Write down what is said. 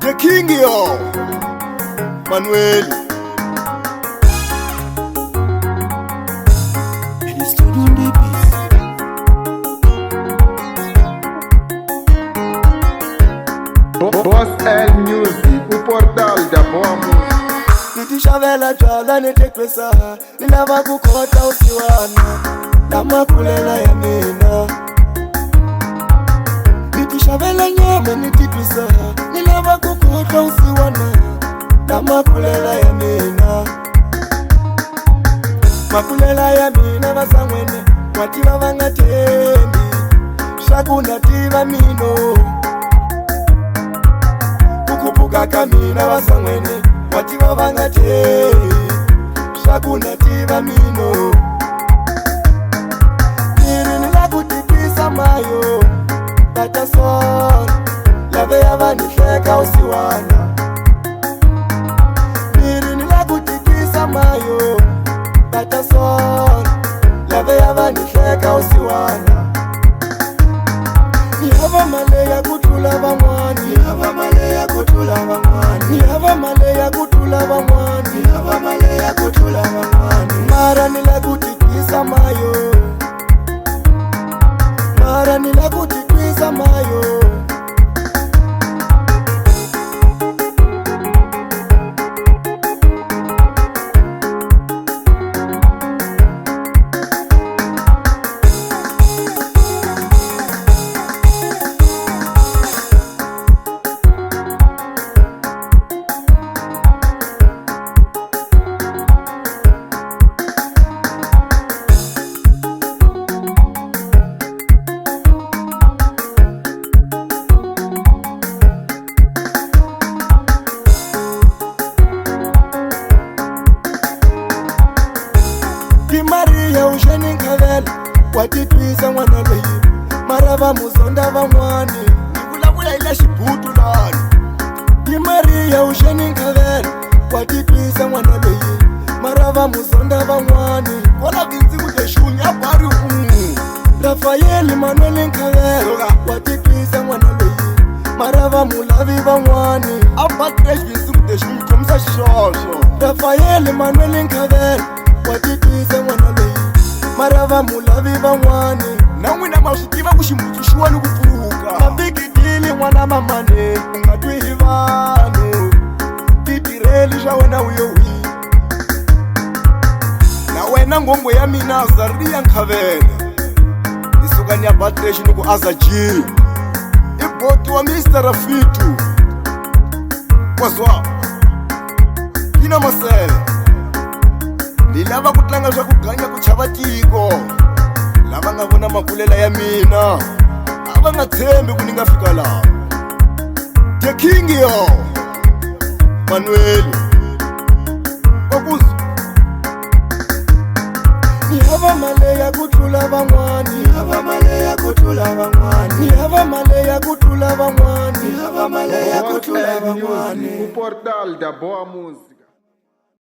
The King yo, Manuel. And he's doing the beat. Boss L Music, o portal da boa música. Nitishavela twala nitekwesa, nilava kukota usiwana na makulela ya mina. Nitishavela nyama nitipisa, nilava kukota usiwana na makulela ya mina. Makulela ya mina vasangwene, wativa vangatendi, shaku nativa mino. Kukupuka kamina vasangwene, wativa vangatendi, shaku nativa mino. Niri nila kutipisa mayo, tata son, lave ya vanisheka usiwana. Niri nila kutipisa mayo, tata son, lave ya vanisheka usiwana. Nihava male ya kutula vamwani, nihava male ya kutula vamwani, nihava male ya kutula vamwani, nihava male ya kutula vamwani. Mara nila kutikisa mayo, mara nila kutikisa mayo. Maria usheni nkavela, watitwisa mwana leyi, marava muzonda vamwani, nikulavula ila xibutu lani. Di Maria usheni nkavela, watitwisa mwana leyi, marava muzonda vamwani, kola vinzi kutexunya bari Rafael Manuel nkavela, watitwisa mwana leyi, marava mulavi vamwani, abatresh vinzi kutexunya komisa xixoxo. Rafael Manuel nkavela, watitwisa mwana leyi, marava mulavi van'wani, na n'wina ma swi tiva ku ximbutsu xiwa ni ku pfuka. Mabigidili n'wana mamane, u nga twi hi vanhu, titirheli swa wena wiyo wihi. Na wena ngombo ya mina Zariya Nkhavele, ni suka ni ya Badresh ni ku Azaji, i boti wa Mr. Rafitu wazwa Pina Masele. Ni lava ku tlanga swa ku ganya ku chava tiko, lava nga vona makulela ya mina, a va nga tshembi ku ni nga fika laha. The King yo, Manuel wakuzwa. Nihava male ya kutlula van'wani, nihava male ya kutlula van'wani, nihava male ya kutlula van'wani, nihava male ya kutlula van'wani. O portal da boa música.